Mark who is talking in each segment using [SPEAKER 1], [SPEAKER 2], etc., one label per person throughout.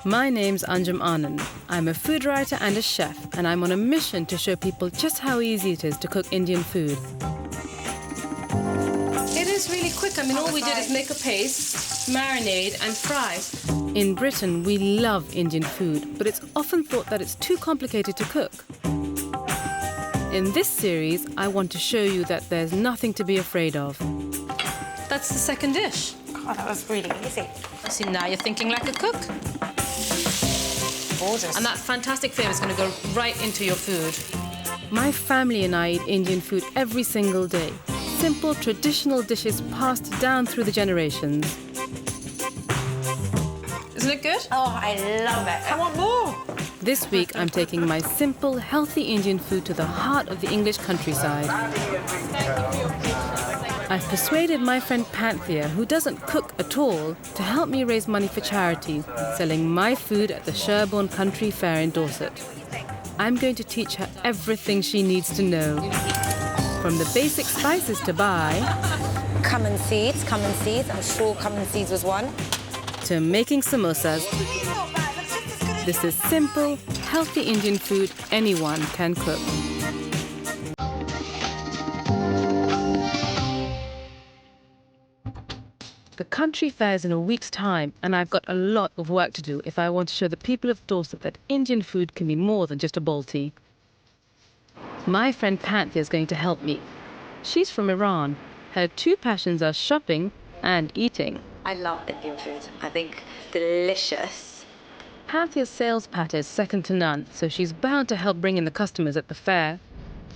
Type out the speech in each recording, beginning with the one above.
[SPEAKER 1] My name's Anjum Anand. I'm a food writer and a chef, and I'm on a mission to show people just how easy it is to cook Indian food. It is really quick. I mean, all we did is make a paste, marinade, and fry. In Britain, we love Indian food, but it's often thought that it's too complicated to cook. In this series, I want to show you that there's nothing to be afraid of. That's the second dish.
[SPEAKER 2] God, that was really easy.
[SPEAKER 1] See, now you're thinking like a cook.
[SPEAKER 2] Gorgeous.
[SPEAKER 1] And that fantastic flavour is going to go right into your food. My family and I eat Indian food every single day. Simple, traditional dishes passed down through the generations. Isn't it good?
[SPEAKER 2] Oh, I love it. I want more.
[SPEAKER 1] This week, I'm taking my simple, healthy Indian food to the heart of the English countryside. I've persuaded my friend Panthea, who doesn't cook at all, to help me raise money for charity, selling my food at the Sherborne Country Fair in Dorset. I'm going to teach her everything she needs to know. From the basic spices to buy...
[SPEAKER 2] Cumin seeds. I'm sure cumin seeds was one.
[SPEAKER 1] To making samosas. This is simple, healthy Indian food anyone can cook. The country fair's in a week's time, and I've got a lot of work to do if I want to show the people of Dorset that Indian food can be more than just a balti. My friend Panthea is going to help me. She's from Iran. Her two passions are shopping and eating.
[SPEAKER 2] I love Indian food. I think delicious.
[SPEAKER 1] Panthea's sales patter is second to none, so she's bound to help bring in the customers at the fair.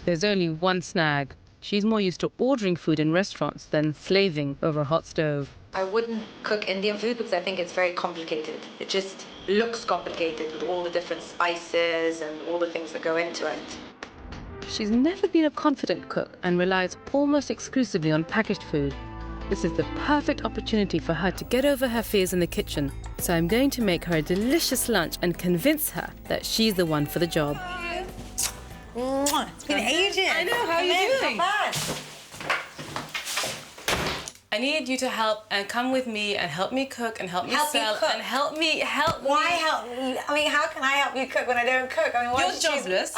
[SPEAKER 1] There's only one snag. She's more used to ordering food in restaurants than slaving over a hot stove.
[SPEAKER 2] I wouldn't cook Indian food because I think it's very complicated. It just looks complicated with all the different spices and all the things that go into it.
[SPEAKER 1] She's never been a confident cook and relies almost exclusively on packaged food. This is the perfect opportunity for her to get over her fears in the kitchen. So I'm going to make her a delicious lunch and convince her that she's the one for the job.
[SPEAKER 2] It's been ages.
[SPEAKER 1] I know, how are you doing?
[SPEAKER 2] Not bad.
[SPEAKER 1] I need you to help and come with me and help me cook and help me sell and help me.
[SPEAKER 2] Why help me? I mean, how can I help you cook when I don't cook? I mean,
[SPEAKER 1] You're jobless.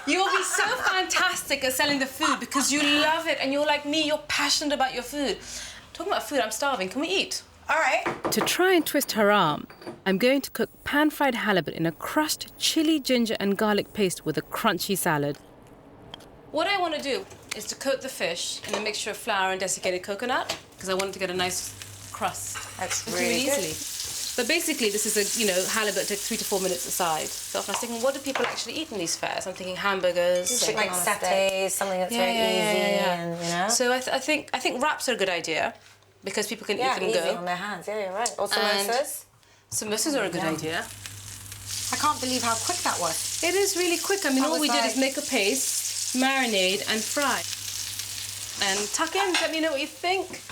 [SPEAKER 1] You'll be so fantastic at selling the food because you love it and you're like me, you're passionate about your food. Talking about food, I'm starving. Can we eat?
[SPEAKER 2] All right.
[SPEAKER 1] To try and twist her arm, I'm going to cook pan-fried halibut in a crushed chili, ginger and garlic paste with a crunchy salad. What I want to do is to coat the fish in a mixture of flour and desiccated coconut because I want it to get a nice crust.
[SPEAKER 2] That's really good.
[SPEAKER 1] Easily. But basically, this is a, halibut takes 3 to 4 minutes aside. So I was thinking, what do people actually eat in these fairs? I'm thinking hamburgers.
[SPEAKER 2] Like satay, something that's very easy. And, you know?
[SPEAKER 1] So I think wraps are a good idea because people can eat them
[SPEAKER 2] easy
[SPEAKER 1] go.
[SPEAKER 2] on their hands. Yeah, you're right. Or samosas.
[SPEAKER 1] Samosas are a good idea.
[SPEAKER 2] I can't believe how quick that was.
[SPEAKER 1] It is really quick. I mean, all we did is make a paste, marinade, and fry. And tuck in. Let me know what you think.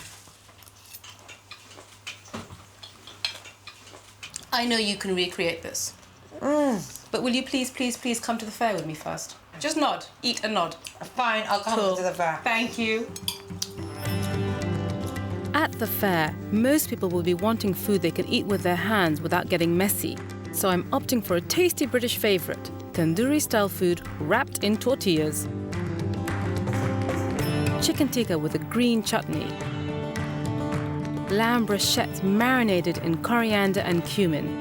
[SPEAKER 1] I know you can recreate this. But will you please, please, please come to the fair with me first? Just nod. Eat and nod.
[SPEAKER 2] Fine, I'll come to the fair.
[SPEAKER 1] Thank you. At the fair, most people will be wanting food they can eat with their hands without getting messy. So I'm opting for a tasty British favourite, tandoori-style food wrapped in tortillas. Chicken tikka with a green chutney. Lamb brochettes marinated in coriander and cumin.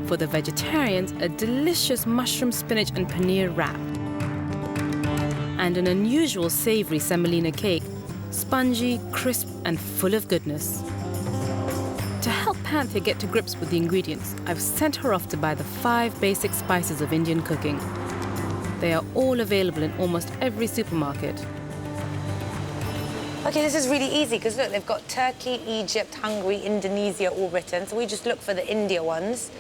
[SPEAKER 1] For the vegetarians, a delicious mushroom, spinach and paneer wrap. And an unusual savoury semolina cake, spongy, crisp and full of goodness. To help Panthea get to grips with the ingredients, I've sent her off to buy the 5 basic spices of Indian cooking. They are all available in almost every supermarket.
[SPEAKER 2] Okay, this is really easy because look, they've got Turkey, Egypt, Hungary, Indonesia all written. So we just look for the India ones.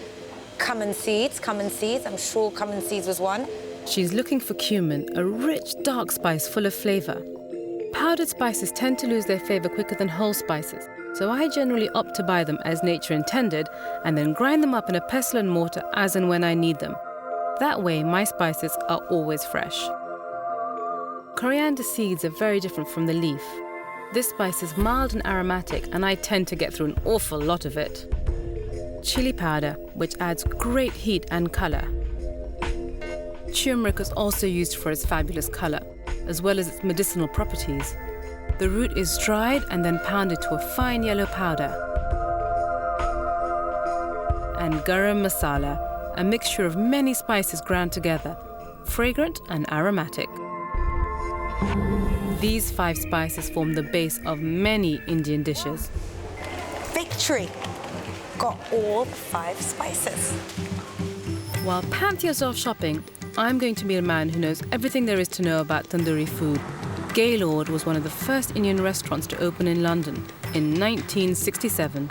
[SPEAKER 2] Cumin seeds. I'm sure cumin seeds was one.
[SPEAKER 1] She's looking for cumin, a rich, dark spice full of flavour. Powdered spices tend to lose their flavour quicker than whole spices, so I generally opt to buy them as nature intended and then grind them up in a pestle and mortar as and when I need them. That way, my spices are always fresh. Coriander seeds are very different from the leaf. This spice is mild and aromatic, and I tend to get through an awful lot of it. chili powder, which adds great heat and colour. Turmeric is also used for its fabulous colour, as well as its medicinal properties. The root is dried and then pounded to a fine yellow powder. And garam masala, a mixture of many spices ground together, fragrant and aromatic. These 5 spices form the base of many Indian dishes.
[SPEAKER 2] Victory! Got all 5 spices.
[SPEAKER 1] While Panthea's off shopping, I'm going to meet a man who knows everything there is to know about tandoori food. Gaylord was one of the first Indian restaurants to open in London in 1967.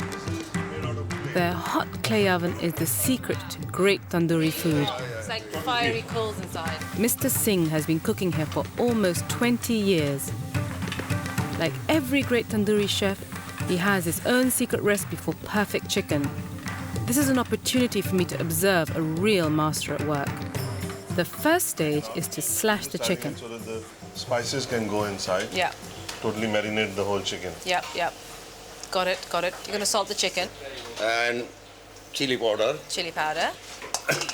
[SPEAKER 1] Their hot clay oven is the secret to great tandoori food.
[SPEAKER 2] It's like fiery coals inside.
[SPEAKER 1] Mr. Singh has been cooking here for almost 20 years. Like every great tandoori chef, he has his own secret recipe for perfect chicken. This is an opportunity for me to observe a real master at work. The first stage is to slash the chicken.
[SPEAKER 3] So that the spices can go inside.
[SPEAKER 2] Yeah.
[SPEAKER 3] Totally marinate the whole chicken.
[SPEAKER 2] Yep, yep. Got it, got it. You're going to salt the chicken.
[SPEAKER 4] And chili powder.
[SPEAKER 2] Chili powder.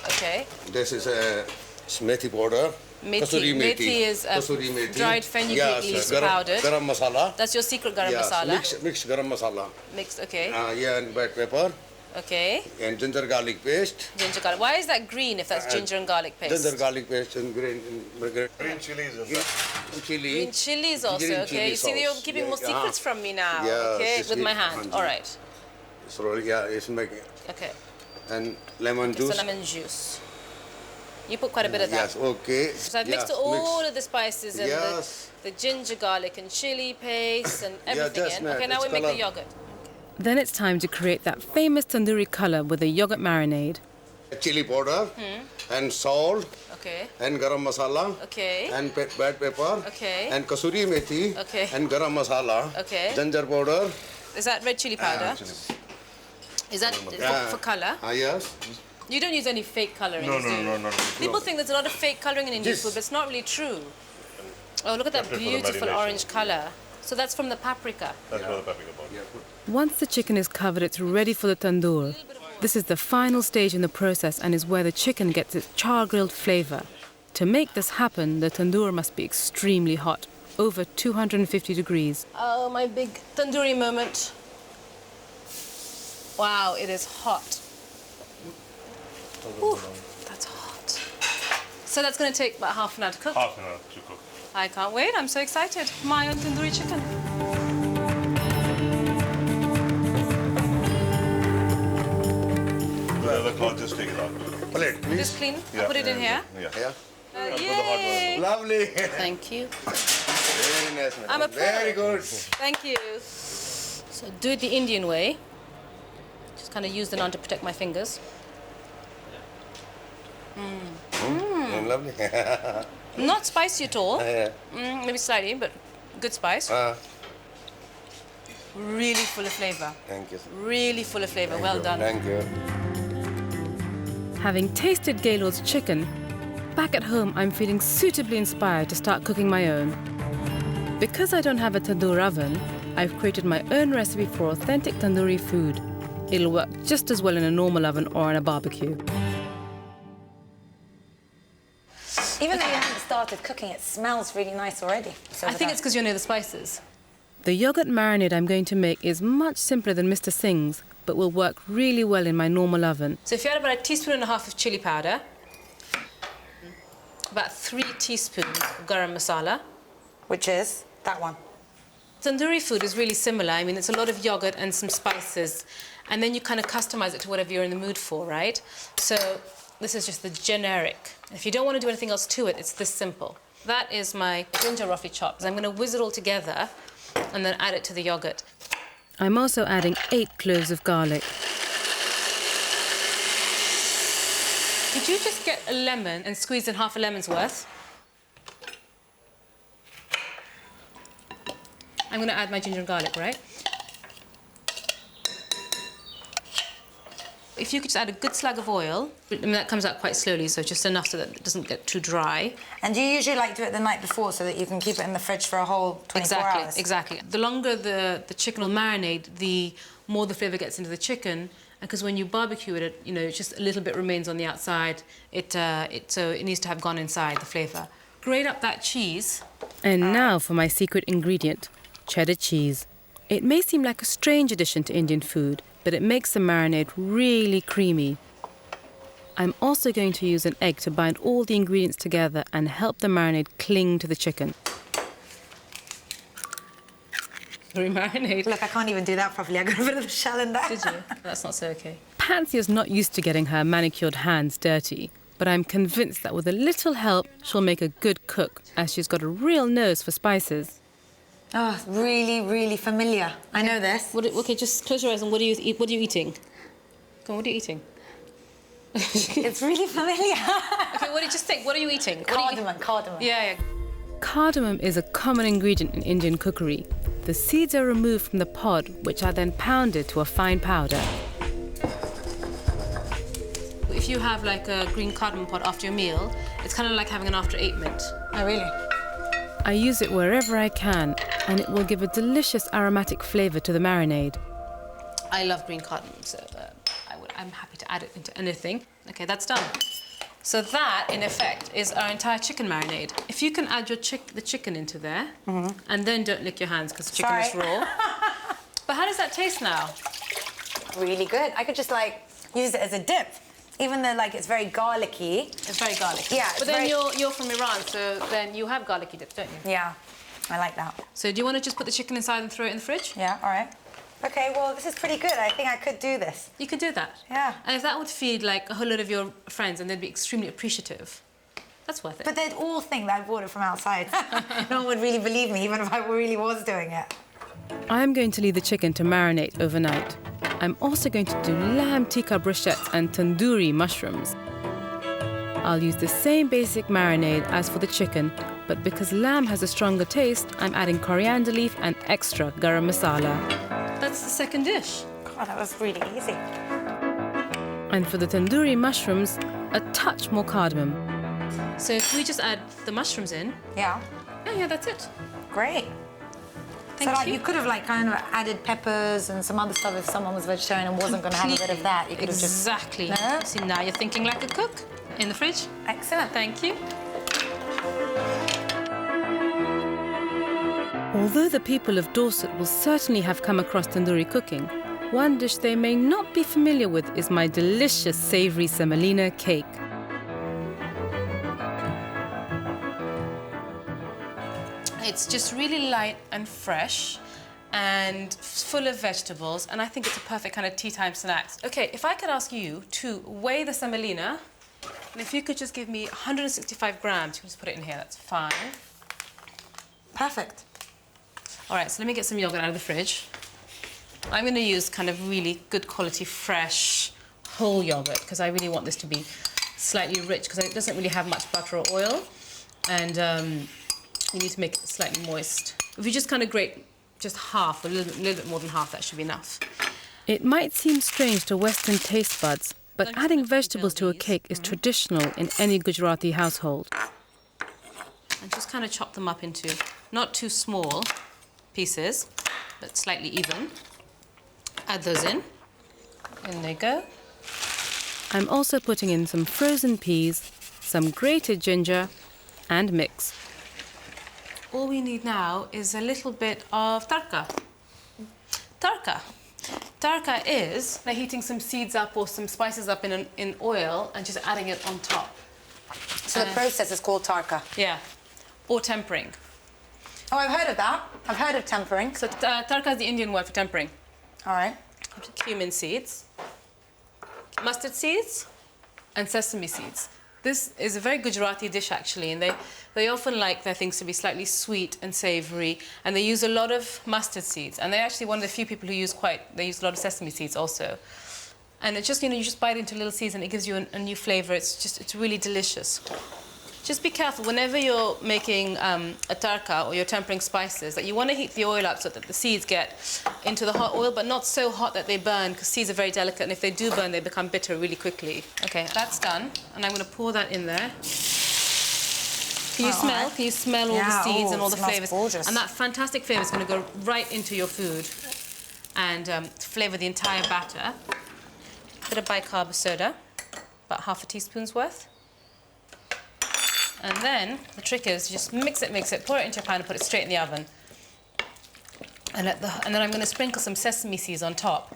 [SPEAKER 2] Okay.
[SPEAKER 4] This is a methi powder.
[SPEAKER 2] Methi.
[SPEAKER 4] Kasuri
[SPEAKER 2] Methi is
[SPEAKER 4] Kasuri methi.
[SPEAKER 2] dried fenugreek leaves
[SPEAKER 4] garam,
[SPEAKER 2] powdered.
[SPEAKER 4] Garam masala.
[SPEAKER 2] That's your secret garam masala.
[SPEAKER 4] Mixed garam masala.
[SPEAKER 2] Mixed, okay.
[SPEAKER 4] Yeah, and black pepper.
[SPEAKER 2] Okay.
[SPEAKER 4] And ginger garlic paste.
[SPEAKER 2] Ginger garlic. Why is that green if that's ginger and garlic paste?
[SPEAKER 4] Ginger garlic paste and green
[SPEAKER 3] chilies in that.
[SPEAKER 4] chili.
[SPEAKER 2] Green chilies also,
[SPEAKER 4] Green
[SPEAKER 2] okay.
[SPEAKER 4] chili
[SPEAKER 2] You see, you're keeping more secrets from me now.
[SPEAKER 4] Yeah,
[SPEAKER 2] okay, with my hand. All right.
[SPEAKER 4] So, yeah, it's making.
[SPEAKER 2] Okay.
[SPEAKER 4] And lemon juice.
[SPEAKER 2] So lemon juice. You put quite a bit of that.
[SPEAKER 4] Yes, okay.
[SPEAKER 2] So I've mixed all of the spices and
[SPEAKER 4] Yes.
[SPEAKER 2] the ginger, garlic and chili paste and everything
[SPEAKER 4] just
[SPEAKER 2] in.
[SPEAKER 4] now,
[SPEAKER 2] Okay, now
[SPEAKER 4] it's
[SPEAKER 2] we make the
[SPEAKER 4] colour.
[SPEAKER 2] yogurt.
[SPEAKER 1] Then it's time to create that famous tandoori colour with a yogurt marinade.
[SPEAKER 4] Chili powder and salt
[SPEAKER 2] Okay.
[SPEAKER 4] and garam masala
[SPEAKER 2] Okay.
[SPEAKER 4] and black pepper
[SPEAKER 2] Okay.
[SPEAKER 4] and kasuri methi
[SPEAKER 2] Okay.
[SPEAKER 4] and garam masala.
[SPEAKER 2] Okay.
[SPEAKER 4] Ginger powder.
[SPEAKER 2] Is that red chili powder? Is that for colour?
[SPEAKER 4] Yes.
[SPEAKER 2] You don't use any fake colouring.
[SPEAKER 3] No,
[SPEAKER 2] do you?
[SPEAKER 3] no.
[SPEAKER 2] People think there's a lot of fake colouring in Indian
[SPEAKER 4] Yes.
[SPEAKER 2] food, but it's not really true. Oh, look at that
[SPEAKER 3] Kept it for the
[SPEAKER 2] beautiful
[SPEAKER 3] marination.
[SPEAKER 2] orange colour. So that's from the paprika.
[SPEAKER 3] That's what the paprika powder.
[SPEAKER 1] Once the chicken is covered, it's ready for the tandoor. This is the final stage in the process and is where the chicken gets its char-grilled flavour. To make this happen, the tandoor must be extremely hot, over 250 degrees.
[SPEAKER 2] Oh, my big tandoori moment. Wow, it is hot. Ooh, that's hot. So that's going to take about half an hour to cook.
[SPEAKER 3] Half an hour to cook.
[SPEAKER 2] I can't wait. I'm so excited. My own tandoori chicken.
[SPEAKER 3] The other cloth, just take it out.
[SPEAKER 4] Plate, please.
[SPEAKER 2] Just clean.
[SPEAKER 3] Yeah.
[SPEAKER 2] Put it in here.
[SPEAKER 3] Yeah.
[SPEAKER 4] Yeah.
[SPEAKER 3] Put the hot
[SPEAKER 2] Yay!
[SPEAKER 3] one.
[SPEAKER 4] Lovely.
[SPEAKER 2] Thank you.
[SPEAKER 4] Very nice. madam.
[SPEAKER 2] I'm a pro.
[SPEAKER 4] Very good.
[SPEAKER 2] Thank you. So do it the Indian way. Just kind of use the naan to protect my fingers.
[SPEAKER 4] Lovely.
[SPEAKER 2] Not spicy at all.
[SPEAKER 4] Yeah.
[SPEAKER 2] Maybe slightly, but good spice. Really full of flavour.
[SPEAKER 4] Thank you.
[SPEAKER 2] Really full of flavour. Well done.
[SPEAKER 4] Thank you.
[SPEAKER 1] Having tasted Gaylord's chicken, back at home I'm feeling suitably inspired to start cooking my own. Because I don't have a tandoor oven, I've created my own recipe for authentic tandoori food. It'll work just as well in a normal oven or on a barbecue.
[SPEAKER 2] Even though you haven't started cooking, it smells really nice already. So I think it's because you know the spices.
[SPEAKER 1] The yogurt marinade I'm going to make is much simpler than Mr. Singh's, but will work really well in my normal oven.
[SPEAKER 2] So if you add about 1.5 teaspoons of chili powder, about 3 teaspoons of garam masala, which is that one. Tandoori food is really similar. I mean, it's a lot of yogurt and some spices, and then you kind of customize it to whatever you're in the mood for, right? So this is just the generic. If you don't want to do anything else to it, it's this simple. That is my ginger roughly chopped. I'm going to whiz it all together and then add it to the yogurt.
[SPEAKER 1] I'm also adding 8 cloves of garlic.
[SPEAKER 2] Could you just get a lemon and squeeze in half a lemon's worth? I'm going to add my ginger and garlic, right? If you could just add a good slug of oil, I mean, that comes out quite slowly, so just enough so that it doesn't get too dry.
[SPEAKER 5] And do you usually like to do it the night before so that you can keep it in the fridge for a whole 24 hours?
[SPEAKER 2] Exactly. The longer the chicken will marinate, the more the flavour gets into the chicken, because when you barbecue it, you know, just a little bit remains on the outside. So it needs to have gone inside, the flavour. Grate up that cheese.
[SPEAKER 1] And now for my secret ingredient, cheddar cheese. It may seem like a strange addition to Indian food, but it makes the marinade really creamy. I'm also going to use an egg to bind all the ingredients together and help the marinade cling to the chicken.
[SPEAKER 2] Marinade.
[SPEAKER 5] Look, I can't even do that properly. I got a bit of the shell in there.
[SPEAKER 2] Did you? That's not so okay.
[SPEAKER 1] Pansy is not used to getting her manicured hands dirty, but I'm convinced that with a little help, she'll make a good cook, as she's got a real nose for spices.
[SPEAKER 5] Oh, it's really, really familiar. I know this.
[SPEAKER 2] Okay, just close your eyes and what are you eating? Come on, what are you eating?
[SPEAKER 5] It's really familiar.
[SPEAKER 2] Okay, just think, what are you eating?
[SPEAKER 5] Cardamom.
[SPEAKER 2] Yeah.
[SPEAKER 1] Cardamom is a common ingredient in Indian cookery. The seeds are removed from the pod, which are then pounded to a fine powder.
[SPEAKER 2] If you have like a green cardamom pod after your meal, it's kind of like having an after 8 mint.
[SPEAKER 5] Oh, really?
[SPEAKER 1] I use it wherever I can, and it will give a delicious aromatic flavour to the marinade.
[SPEAKER 2] I love green cardamom, so I'm happy to add it into anything. Okay, that's done. So that, in effect, is our entire chicken marinade. If you can add the chicken into there, and then don't lick your hands because the chicken is raw. But how does that taste now?
[SPEAKER 5] Really good. I could just, like, use it as a dip. Even though, like, it's very garlicky.
[SPEAKER 2] It's very garlicky.
[SPEAKER 5] Yeah,
[SPEAKER 2] but then you're from Iran, so then you have garlicky dips, don't you?
[SPEAKER 5] Yeah, I like that.
[SPEAKER 2] So do you want to just put the chicken inside and throw it in the fridge?
[SPEAKER 5] Yeah, all right. Okay, well, this is pretty good. I think I could do this.
[SPEAKER 2] You could do that.
[SPEAKER 5] Yeah.
[SPEAKER 2] And if that would feed, like, a whole lot of your friends and they'd be extremely appreciative, that's worth it.
[SPEAKER 5] But they'd all think that I bought it from outside. No one would really believe me, even if I really was doing it.
[SPEAKER 1] I'm going to leave the chicken to marinate overnight. I'm also going to do lamb tikka brochettes and tandoori mushrooms. I'll use the same basic marinade as for the chicken, but because lamb has a stronger taste, I'm adding coriander leaf and extra garam masala.
[SPEAKER 2] That's the second dish.
[SPEAKER 5] God, that was really easy.
[SPEAKER 1] And for the tandoori mushrooms, a touch more cardamom.
[SPEAKER 2] So if we just add the mushrooms in...
[SPEAKER 5] Yeah.
[SPEAKER 2] Yeah, that's it.
[SPEAKER 5] Great.
[SPEAKER 2] Thank
[SPEAKER 5] so, like,
[SPEAKER 2] you.
[SPEAKER 5] you could have, like, kind of added peppers and some other stuff if someone was vegetarian and wasn't going to have a bit of that. You could have just...
[SPEAKER 2] Exactly.
[SPEAKER 5] No?
[SPEAKER 2] See, now you're thinking like a cook. In the fridge.
[SPEAKER 5] Excellent.
[SPEAKER 2] Thank you.
[SPEAKER 1] Although the people of Dorset will certainly have come across tandoori cooking, one dish they may not be familiar with is my delicious savoury semolina cake.
[SPEAKER 2] It's just really light and fresh and full of vegetables, and I think it's a perfect kind of tea time snack. Okay, if I could ask you to weigh the semolina, and if you could just give me 165 grams, you can just put it in here, that's fine.
[SPEAKER 5] Perfect.
[SPEAKER 2] All right, so let me get some yogurt out of the fridge. I'm going to use kind of really good quality, fresh, whole yogurt, because I really want this to be slightly rich, because it doesn't really have much butter or oil, and you need to make it slightly moist. If you just kind of grate just half, a little bit more than half, that should be enough.
[SPEAKER 1] It might seem strange to Western taste buds, but adding vegetables to a cake is traditional in any Gujarati household.
[SPEAKER 2] And just kind of chop them up into not too small pieces, but slightly even. Add those in. In they go.
[SPEAKER 1] I'm also putting in some frozen peas, some grated ginger, and mix.
[SPEAKER 2] All we need now is a little bit of tarka. Tarka is like heating some seeds up or some spices up in oil and just adding it on top.
[SPEAKER 5] So the process is called tarka?
[SPEAKER 2] Yeah, or tempering.
[SPEAKER 5] Oh, I've heard of that. I've heard of tempering.
[SPEAKER 2] So tarka is the Indian word for tempering.
[SPEAKER 5] All right.
[SPEAKER 2] Cumin seeds, mustard seeds, and sesame seeds. This is a very Gujarati dish, actually, and they often like their things to be slightly sweet and savoury, and they use a lot of mustard seeds. And they're actually one of the few people who use a lot of sesame seeds also. And it's just, you know, you just bite into little seeds and it gives you a new flavour. It's really delicious. Just be careful whenever you're making a tarka or you're tempering spices that you want to heat the oil up so that the seeds get into the hot oil, but not so hot that they burn, because seeds are very delicate, and if they do burn, they become bitter really quickly. Okay, that's done, and I'm going to pour that in there. Can you smell? Right. Can you smell all the seeds and all the flavours?
[SPEAKER 5] Gorgeous.
[SPEAKER 2] And that fantastic flavour is going to go right into your food and flavour the entire batter. bit of bicarb soda, about half a teaspoon's worth. And then the trick is just mix it, pour it into a pan and put it straight in the oven. And then I'm going to sprinkle some sesame seeds on top,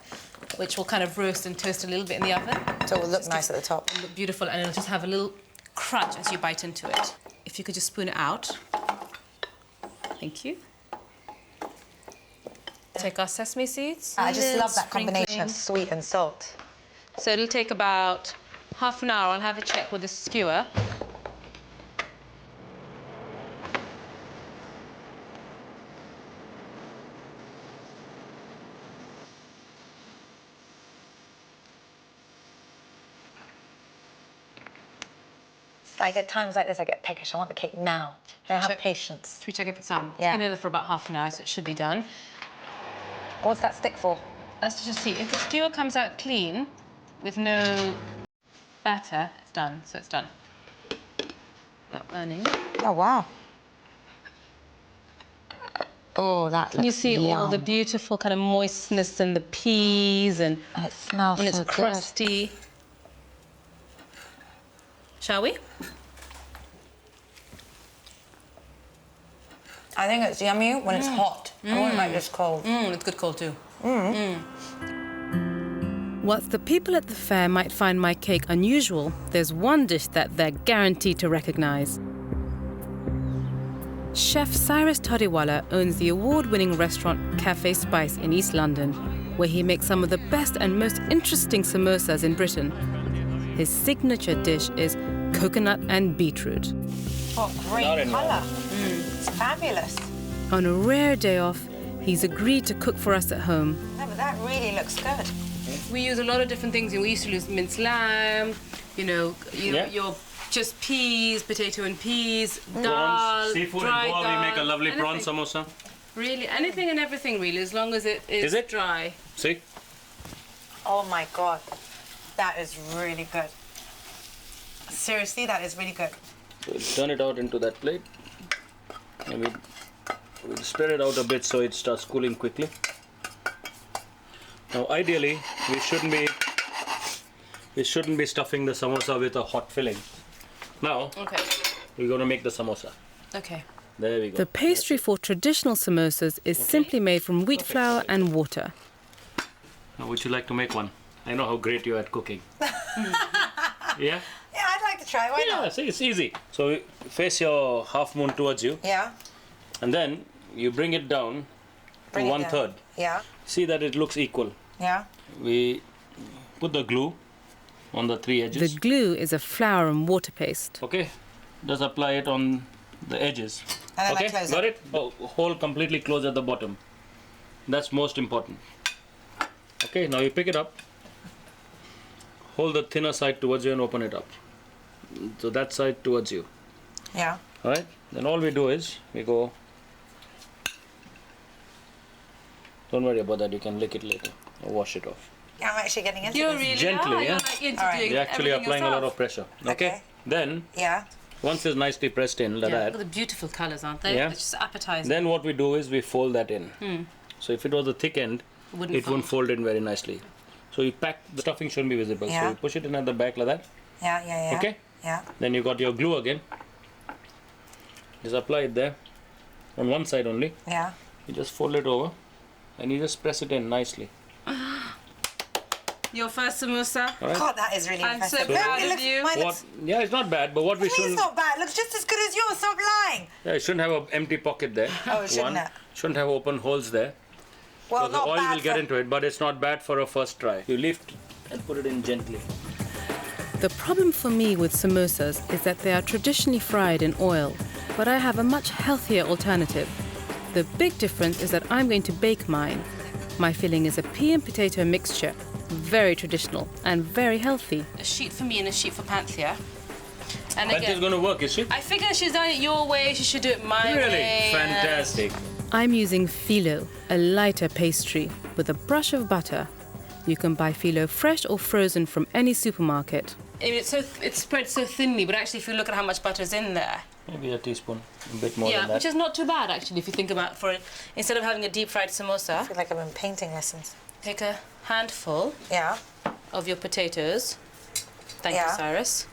[SPEAKER 2] which will kind of roast and toast a little bit in the oven.
[SPEAKER 5] So it will look nice at the top.
[SPEAKER 2] It'll look beautiful, and it'll just have a little crunch as you bite into it. If you could just spoon it out. Thank you. Take our sesame seeds.
[SPEAKER 5] I just love that
[SPEAKER 2] Sprinkling.
[SPEAKER 5] combination of sweet and salt.
[SPEAKER 2] So it'll take about half an hour. I'll have a check with the skewer.
[SPEAKER 5] Like at times like this, I get peckish. I want the cake now. I have patience.
[SPEAKER 2] Should we check if it's done?
[SPEAKER 5] Yeah.
[SPEAKER 2] It's been in there for about half an hour, so it should be done.
[SPEAKER 5] What's that stick for?
[SPEAKER 2] Let's just see. If the skewer comes out clean, with no batter, it's done. So it's done. Not burning.
[SPEAKER 5] Oh, wow. Oh, that looks
[SPEAKER 2] You see all the beautiful kind of moistness in the peas, and
[SPEAKER 5] it smells
[SPEAKER 2] when it's
[SPEAKER 5] so
[SPEAKER 2] crusty. Shall we?
[SPEAKER 5] I think it's yummy when it's hot. I wouldn't like this cold.
[SPEAKER 2] It's good cold too.
[SPEAKER 1] Whilst the people at the fair might find my cake unusual, there's one dish that they're guaranteed to recognize. Chef Cyrus Todiwala owns the award-winning restaurant Cafe Spice in East London, where he makes some of the best and most interesting samosas in Britain. His signature dish is coconut and beetroot.
[SPEAKER 5] What great colour. It's fabulous.
[SPEAKER 1] On a rare day off, he's agreed to cook for us at home.
[SPEAKER 5] No, but that really looks good.
[SPEAKER 2] We use a lot of different things. We used to use minced lamb, your just peas, potato and peas, dal,
[SPEAKER 6] seafood
[SPEAKER 2] dry
[SPEAKER 6] and Goa,
[SPEAKER 2] dal,
[SPEAKER 6] we make a lovely prawn
[SPEAKER 2] anything.
[SPEAKER 6] samosa.
[SPEAKER 2] Really, anything and everything, really, as long as it is
[SPEAKER 6] it?
[SPEAKER 2] dry.
[SPEAKER 6] See?
[SPEAKER 5] Oh my God. That is really good. Seriously, that is really good.
[SPEAKER 6] So turn it out into that plate. And we'll spread it out a bit so it starts cooling quickly. Now, ideally, we shouldn't be stuffing the samosa with a hot filling. Now,
[SPEAKER 2] Okay.
[SPEAKER 6] we're going to make the samosa.
[SPEAKER 2] Okay.
[SPEAKER 6] There we go.
[SPEAKER 1] The pastry for traditional samosas is simply made from wheat flour and water.
[SPEAKER 6] Now, would you like to make one? I know how great you are at cooking. Yeah?
[SPEAKER 5] Yeah, I'd like to try. Why
[SPEAKER 6] Yeah,
[SPEAKER 5] not?
[SPEAKER 6] see, it's easy. So face your half moon towards you,
[SPEAKER 5] Yeah.
[SPEAKER 6] and then you bring it down
[SPEAKER 5] Bring
[SPEAKER 6] to
[SPEAKER 5] it down.
[SPEAKER 6] 1/3.
[SPEAKER 5] Yeah.
[SPEAKER 6] See that it looks equal.
[SPEAKER 5] Yeah.
[SPEAKER 6] We put the glue on the 3 edges.
[SPEAKER 1] The glue is a flour and water paste.
[SPEAKER 6] Okay, just apply it on the edges.
[SPEAKER 5] And then I
[SPEAKER 6] Okay,
[SPEAKER 5] close
[SPEAKER 6] got
[SPEAKER 5] it.
[SPEAKER 6] it? Hole completely closed at the bottom. That's most important. Okay, now you pick it up. Hold the thinner side towards you and open it up. So that side towards you.
[SPEAKER 5] Yeah.
[SPEAKER 6] Alright? Then all we do is we go. Don't worry about that, you can lick it later or wash it off.
[SPEAKER 5] Yeah, I'm actually getting into
[SPEAKER 2] You
[SPEAKER 5] this.
[SPEAKER 2] really
[SPEAKER 6] Gently,
[SPEAKER 2] are.
[SPEAKER 6] yeah?
[SPEAKER 2] You're like into
[SPEAKER 5] All right.
[SPEAKER 2] doing
[SPEAKER 6] You're actually
[SPEAKER 2] everything
[SPEAKER 6] applying a lot
[SPEAKER 2] yourself.
[SPEAKER 6] of pressure. Okay?
[SPEAKER 5] Okay.
[SPEAKER 6] Then,
[SPEAKER 5] Yeah.
[SPEAKER 6] once it's nicely pressed in like
[SPEAKER 2] Yeah,
[SPEAKER 6] that,
[SPEAKER 2] look at the beautiful colours, aren't they?
[SPEAKER 6] Yeah.
[SPEAKER 2] It's just appetizing.
[SPEAKER 6] then what we do is we fold that in. So if it was a thick end,
[SPEAKER 2] Wouldn't
[SPEAKER 6] it wouldn't fold in very nicely. So you pack, the stuffing shouldn't be visible.
[SPEAKER 5] Yeah.
[SPEAKER 6] So you push it in at the back like that.
[SPEAKER 5] Yeah.
[SPEAKER 6] Okay?
[SPEAKER 5] Yeah.
[SPEAKER 6] Then you got your glue again. Just apply it there. On one side only.
[SPEAKER 5] Yeah.
[SPEAKER 6] You just fold it over and you just press it in nicely.
[SPEAKER 2] Your first samosa.
[SPEAKER 6] All right?
[SPEAKER 5] God, that is really
[SPEAKER 2] I'm so
[SPEAKER 5] impressive.
[SPEAKER 2] proud
[SPEAKER 5] It
[SPEAKER 2] of
[SPEAKER 5] looks-
[SPEAKER 2] you.
[SPEAKER 5] Mine
[SPEAKER 6] What?
[SPEAKER 5] looks,
[SPEAKER 6] Yeah, it's not bad, but what we
[SPEAKER 5] Please,
[SPEAKER 6] shouldn't.
[SPEAKER 5] not bad. It looks just as good as yours. Stop lying.
[SPEAKER 6] Yeah, it shouldn't have an empty pocket there.
[SPEAKER 5] Oh, it shouldn't
[SPEAKER 6] One.
[SPEAKER 5] have.
[SPEAKER 6] Shouldn't have open holes there.
[SPEAKER 5] Well,
[SPEAKER 6] So the
[SPEAKER 5] not
[SPEAKER 6] oil
[SPEAKER 5] bad
[SPEAKER 6] will get
[SPEAKER 5] for-
[SPEAKER 6] into it, but it's not bad for a first try. You lift and put it in gently.
[SPEAKER 1] The problem for me with samosas is that they are traditionally fried in oil, but I have a much healthier alternative. The big difference is that I'm going to bake mine. My filling is a pea and potato mixture, very traditional and very healthy.
[SPEAKER 2] A sheet for me and a sheet for Panthea. And
[SPEAKER 6] But it's
[SPEAKER 2] again,
[SPEAKER 6] going to work, is it?
[SPEAKER 2] I figure she's done it your way, she should do it my
[SPEAKER 6] Really?
[SPEAKER 2] way.
[SPEAKER 6] Fantastic.
[SPEAKER 1] I'm using phyllo, a lighter pastry, with a brush of butter. You can buy phyllo fresh or frozen from any supermarket.
[SPEAKER 2] I mean, it's spread so thinly, but actually if you look at how much butter's in there,
[SPEAKER 6] Maybe a teaspoon, a bit more
[SPEAKER 2] yeah,
[SPEAKER 6] than that.
[SPEAKER 2] which is not too bad actually if you think about instead of having a deep fried
[SPEAKER 5] I
[SPEAKER 2] samosa,
[SPEAKER 5] feel like I'm in painting lessons.
[SPEAKER 2] take a handful
[SPEAKER 5] Yeah.
[SPEAKER 2] of your potatoes. Thank
[SPEAKER 5] Yeah.
[SPEAKER 2] you, Cyrus.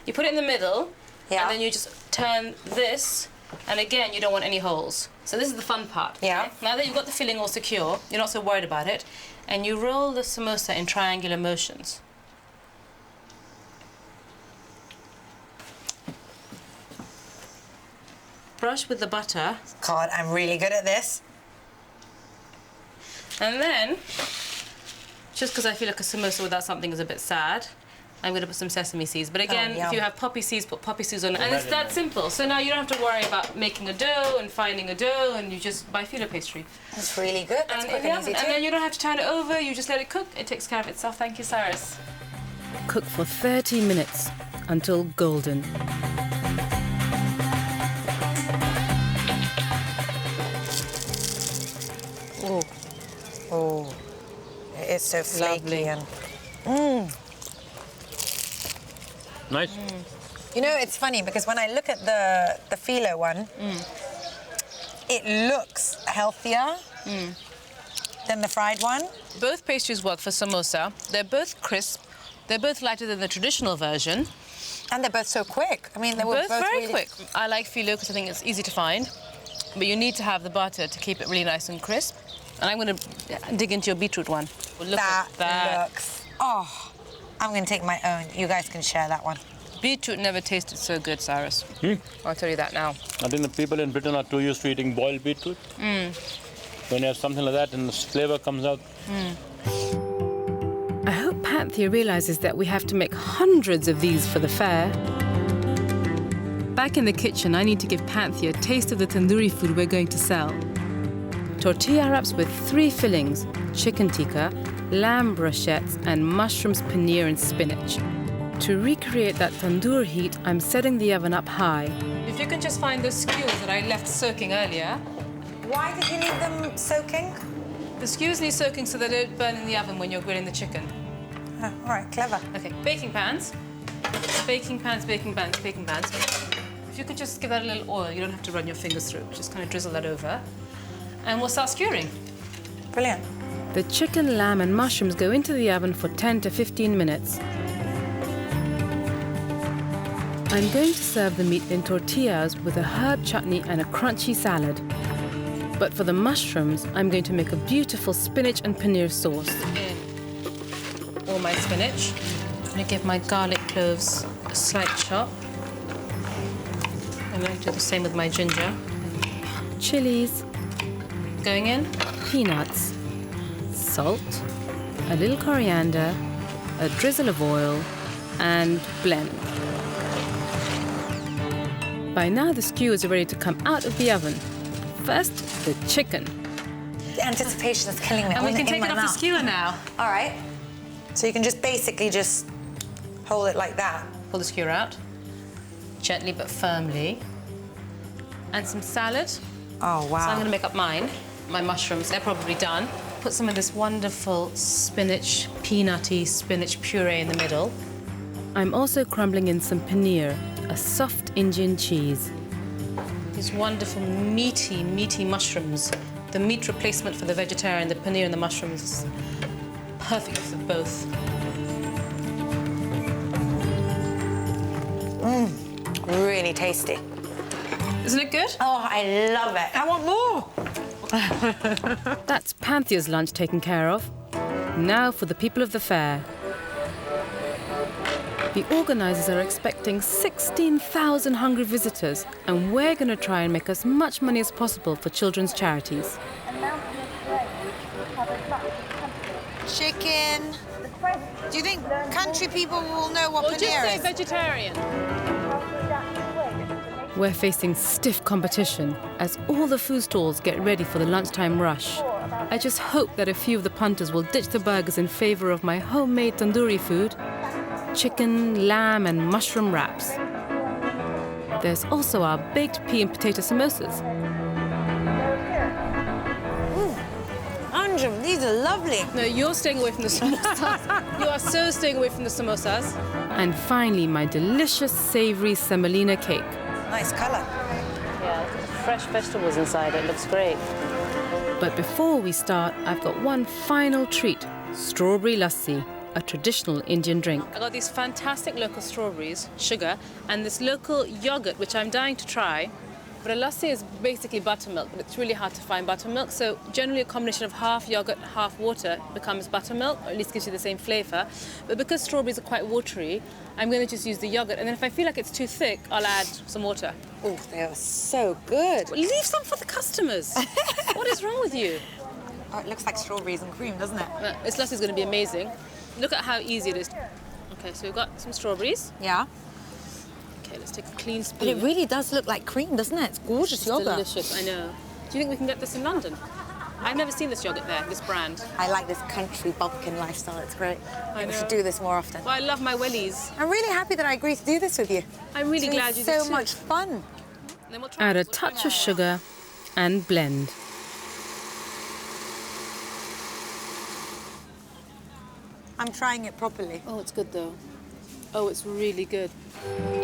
[SPEAKER 2] You put it in the middle,
[SPEAKER 5] Yeah.
[SPEAKER 2] and then you just turn this, and again, you don't want any holes. So this is the fun part.
[SPEAKER 5] Yeah.
[SPEAKER 2] Okay? Now that you've got the filling all secure, you're not so worried about it, and you roll the samosa in triangular motions. Brush with the butter,
[SPEAKER 5] God, I'm really good at this.
[SPEAKER 2] and then, just because I feel like a samosa without something is a bit sad, I'm going to put some sesame seeds. But again,
[SPEAKER 5] yum.
[SPEAKER 2] if you have poppy seeds, put poppy seeds on it. And it's that simple. So now you don't have to worry about making a dough and finding a dough, and you just buy filo pastry.
[SPEAKER 5] That's really good. That's
[SPEAKER 2] And,
[SPEAKER 5] quick
[SPEAKER 2] in the
[SPEAKER 5] and easy
[SPEAKER 2] oven.
[SPEAKER 5] too.
[SPEAKER 2] And then you don't have to turn it over, you just let it cook. It takes care of itself. Thank you, Cyrus.
[SPEAKER 1] Cook for 30 minutes until golden.
[SPEAKER 2] Oh,
[SPEAKER 5] Oh, it is so flaky
[SPEAKER 2] Lovely.
[SPEAKER 5] and.
[SPEAKER 6] Nice.
[SPEAKER 5] You know, it's funny because when I look at the phyllo one, it looks healthier than the fried one.
[SPEAKER 2] both pastries work for samosa. They're both crisp. They're both lighter than the traditional version.
[SPEAKER 5] And they're both so quick. I mean, they were
[SPEAKER 2] Both very
[SPEAKER 5] really
[SPEAKER 2] quick. I like phyllo because I think it's easy to find, but you need to have the butter to keep it really nice and crisp. And I'm going to dig into your beetroot one. Look
[SPEAKER 5] That
[SPEAKER 2] at that.
[SPEAKER 5] looks. Oh, I'm going to take my own. You guys can share that one.
[SPEAKER 2] Beetroot never tasted so good, Cyrus. I'll tell you that now.
[SPEAKER 6] I think the people in Britain are too used to eating boiled beetroot. When you have something like that and the flavor comes out.
[SPEAKER 1] I hope Panthea realizes that we have to make hundreds of these for the fair. Back in the kitchen, I need to give Panthea a taste of the tandoori food we're going to sell. Tortilla wraps with 3 fillings: chicken tikka, lamb brochettes, and mushrooms, paneer, and spinach. To recreate that tandoor heat, I'm setting the oven up high.
[SPEAKER 2] If you can just find those skewers that I left soaking earlier.
[SPEAKER 5] Why did you leave them soaking?
[SPEAKER 2] The skewers need soaking so they don't burn in the oven when you're grilling the chicken.
[SPEAKER 5] Oh, all right, clever.
[SPEAKER 2] Okay, baking pans. Baking pans, baking pans, baking pans. If you could just give that a little oil, you don't have to run your fingers through. Just kind of drizzle that over. And we'll start skewering.
[SPEAKER 5] Brilliant.
[SPEAKER 1] The chicken, lamb, and mushrooms go into the oven for 10 to 15 minutes. I'm going to serve the meat in tortillas with a herb chutney and a crunchy salad. But for the mushrooms, I'm going to make a beautiful spinach and paneer sauce.
[SPEAKER 2] In all my spinach. I'm going to give my garlic cloves a slight chop. I'm going to do the same with my ginger.
[SPEAKER 1] Chilies,
[SPEAKER 2] Going in.
[SPEAKER 1] peanuts, salt, a little coriander, a drizzle of oil, and blend. By now the skewers are ready to come out of the oven. First, the chicken.
[SPEAKER 5] The anticipation is killing me.
[SPEAKER 2] And we
[SPEAKER 5] In
[SPEAKER 2] can take
[SPEAKER 5] my
[SPEAKER 2] it off the
[SPEAKER 5] mouth.
[SPEAKER 2] skewer now.
[SPEAKER 5] All right. So you can just basically just hold it like that.
[SPEAKER 2] Pull the skewer out. Gently but firmly. And some salad.
[SPEAKER 5] Oh, wow.
[SPEAKER 2] So I'm going to make up mine. My mushrooms, they're probably done. Put some of this wonderful spinach, peanutty spinach puree in the middle.
[SPEAKER 1] I'm also crumbling in some paneer, a soft Indian cheese.
[SPEAKER 2] These wonderful meaty, meaty mushrooms. The meat replacement for the vegetarian, the paneer and the mushrooms is perfect for both.
[SPEAKER 5] Really tasty.
[SPEAKER 2] Isn't it good?
[SPEAKER 5] Oh, I love it. I want more.
[SPEAKER 1] That's Panthea's lunch taken care of. Now for the people of the fair. The organisers are expecting 16,000 hungry visitors, and we're going to try and make as much money as possible for children's charities.
[SPEAKER 5] Chicken. Do you think country people will know what
[SPEAKER 2] Or just
[SPEAKER 5] paneer
[SPEAKER 2] say
[SPEAKER 5] is?
[SPEAKER 2] vegetarian.
[SPEAKER 1] We're facing stiff competition as all the food stalls get ready for the lunchtime rush. I just hope that a few of the punters will ditch the burgers in favour of my homemade tandoori food, chicken, lamb and mushroom wraps. There's also our baked pea and potato samosas.
[SPEAKER 5] Anjum, these are lovely.
[SPEAKER 2] No, you're staying away from the samosas. You are so staying away from the samosas.
[SPEAKER 1] And finally, my delicious savoury semolina cake.
[SPEAKER 5] Nice colour.
[SPEAKER 2] Yeah, fresh vegetables inside. It looks great.
[SPEAKER 1] But before we start, I've got one final treat, strawberry lassi, a traditional Indian drink.
[SPEAKER 2] I got these fantastic local strawberries, sugar, and this local yogurt, which I'm dying to try. But a lassi is basically buttermilk, but it's really hard to find buttermilk. So generally a combination of half yogurt, half water becomes buttermilk, or at least gives you the same flavour. But because strawberries are quite watery, I'm going to just use the yogurt. And then if I feel like it's too thick, I'll add some water.
[SPEAKER 5] Oh, they are so good.
[SPEAKER 2] Well, leave some for the customers. What is wrong with you?
[SPEAKER 5] Oh, it looks like strawberries and cream, doesn't it?
[SPEAKER 2] This lassi is going to be amazing. Look at how easy it is. Okay, so we've got some strawberries.
[SPEAKER 5] Yeah.
[SPEAKER 2] Okay, let's take a clean
[SPEAKER 5] But
[SPEAKER 2] spoon.
[SPEAKER 5] it really does look like cream, doesn't it? It's gorgeous yogurt.
[SPEAKER 2] Delicious, I know. Do you think we can get this in London? I've never seen this yogurt there, this brand.
[SPEAKER 5] I like this country bumpkin lifestyle. It's great.
[SPEAKER 2] I
[SPEAKER 5] We
[SPEAKER 2] know.
[SPEAKER 5] should do this more often.
[SPEAKER 2] Well, I love my wellies.
[SPEAKER 5] I'm really happy that I agreed to do this with you.
[SPEAKER 2] I'm really
[SPEAKER 5] It's
[SPEAKER 2] glad you
[SPEAKER 5] been
[SPEAKER 2] did
[SPEAKER 5] so
[SPEAKER 2] too.
[SPEAKER 5] much fun.
[SPEAKER 2] And then we'll try
[SPEAKER 1] Add a
[SPEAKER 2] this.
[SPEAKER 1] touch of sugar and blend.
[SPEAKER 5] I'm trying it properly.
[SPEAKER 2] Oh, it's good though. Oh, it's really good.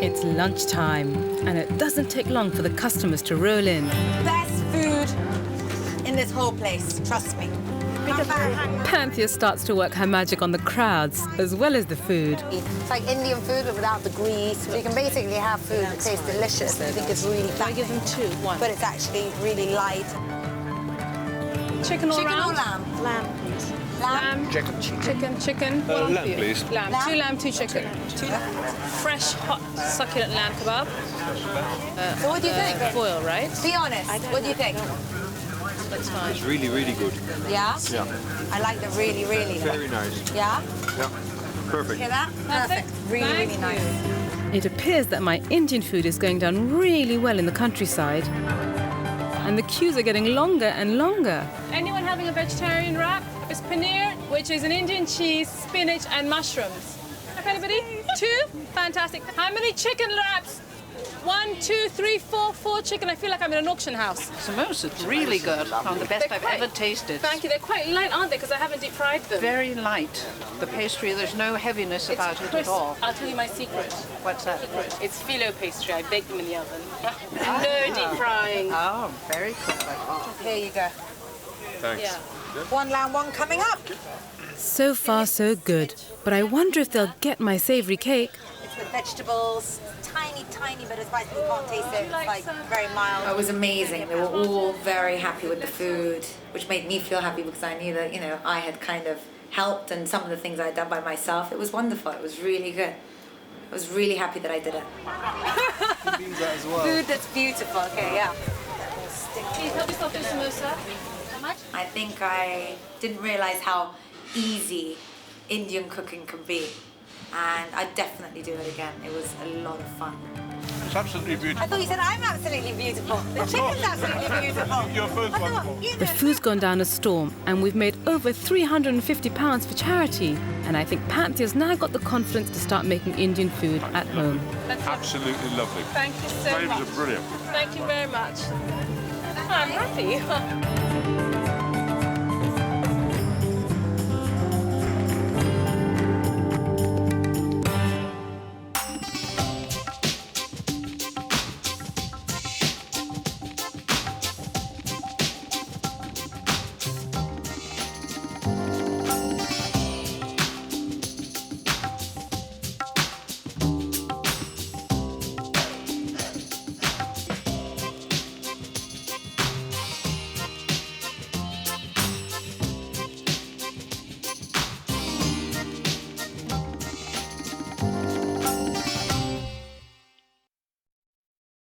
[SPEAKER 1] It's lunchtime, and it doesn't take long for the customers to roll in.
[SPEAKER 5] Best food in this whole place, trust me. Because
[SPEAKER 1] Panthea starts to work her magic on the crowds as well as the food.
[SPEAKER 5] it's like Indian food, but without the grease. So you can basically have food that tastes delicious. I think it's really
[SPEAKER 2] I give them two. One.
[SPEAKER 5] but it's actually really light.
[SPEAKER 2] chicken or
[SPEAKER 5] Chicken
[SPEAKER 2] lamb?
[SPEAKER 5] or lamb?
[SPEAKER 2] Lamb, please.
[SPEAKER 5] Lamb?
[SPEAKER 2] Chicken. What else
[SPEAKER 3] lamb,
[SPEAKER 2] for you?
[SPEAKER 3] please.
[SPEAKER 2] Lamb.
[SPEAKER 5] Lamb?
[SPEAKER 2] 2 lamb, 2 chicken. Fresh, hot, succulent lamb kebab.
[SPEAKER 5] So what do you think?
[SPEAKER 2] Foil, right?
[SPEAKER 5] Be honest. What do you think?
[SPEAKER 2] That's fine.
[SPEAKER 7] It's really, really good.
[SPEAKER 5] Yeah?
[SPEAKER 7] Yeah.
[SPEAKER 5] I like the really, really.
[SPEAKER 7] Very nice.
[SPEAKER 5] Yeah?
[SPEAKER 7] Yeah. Perfect.
[SPEAKER 5] Hear that? Perfect. Really,
[SPEAKER 2] Thank
[SPEAKER 5] really nice.
[SPEAKER 2] you.
[SPEAKER 1] It appears that my Indian food is going down really well in the countryside. And the queues are getting longer and longer.
[SPEAKER 2] Anyone having a vegetarian wrap? It's paneer, which is an Indian cheese, spinach, and mushrooms. Have anybody? 2? Fantastic. How many chicken wraps? 1, 2, 3, 4, 4 chicken. I feel like I'm in an auction house.
[SPEAKER 8] Samosa, it's really good. One of the best
[SPEAKER 2] They're
[SPEAKER 8] I've
[SPEAKER 2] quite-
[SPEAKER 8] ever tasted.
[SPEAKER 2] Thank you. They're quite light, aren't they? Because I haven't deep fried them.
[SPEAKER 8] Very light. The pastry, there's no heaviness
[SPEAKER 2] It's
[SPEAKER 8] about it at
[SPEAKER 2] crisp.
[SPEAKER 8] all.
[SPEAKER 2] I'll tell you my secret.
[SPEAKER 8] What's that?
[SPEAKER 2] It's phyllo pastry. I bake them in the oven. No deep frying.
[SPEAKER 8] Oh, very clever.
[SPEAKER 5] Here you go.
[SPEAKER 3] Thanks.
[SPEAKER 2] Yeah.
[SPEAKER 5] One lamb, one coming up.
[SPEAKER 1] So far, so good. But I wonder if they'll get my savoury cake.
[SPEAKER 5] It's with vegetables, tiny bit of spice, but you can't taste it. It's like very mild. It was amazing. They were all very happy with the food, which made me feel happy because I knew that, you know, I had kind of helped and some of the things I'd done by myself. It was wonderful. It was really good. I was really happy that I did it. Food that's beautiful. Okay, yeah.
[SPEAKER 2] Please help yourself to samosa. How much?
[SPEAKER 5] I think I didn't realize how easy Indian cooking can be. And I'd definitely do it again. It was a lot of fun.
[SPEAKER 3] It's absolutely beautiful.
[SPEAKER 5] I thought you said I'm absolutely beautiful. The chicken's absolutely beautiful.
[SPEAKER 3] Your food's
[SPEAKER 5] I thought,
[SPEAKER 3] wonderful.
[SPEAKER 5] you know,
[SPEAKER 1] The food's gone down a storm, and we've made over £350 for charity. And I think Panthea's now got the confidence to start making Indian food at home.
[SPEAKER 3] Absolutely lovely.
[SPEAKER 2] Thank you so
[SPEAKER 3] Flavors
[SPEAKER 2] much.
[SPEAKER 3] are brilliant.
[SPEAKER 2] Thank you very much. I'm happy.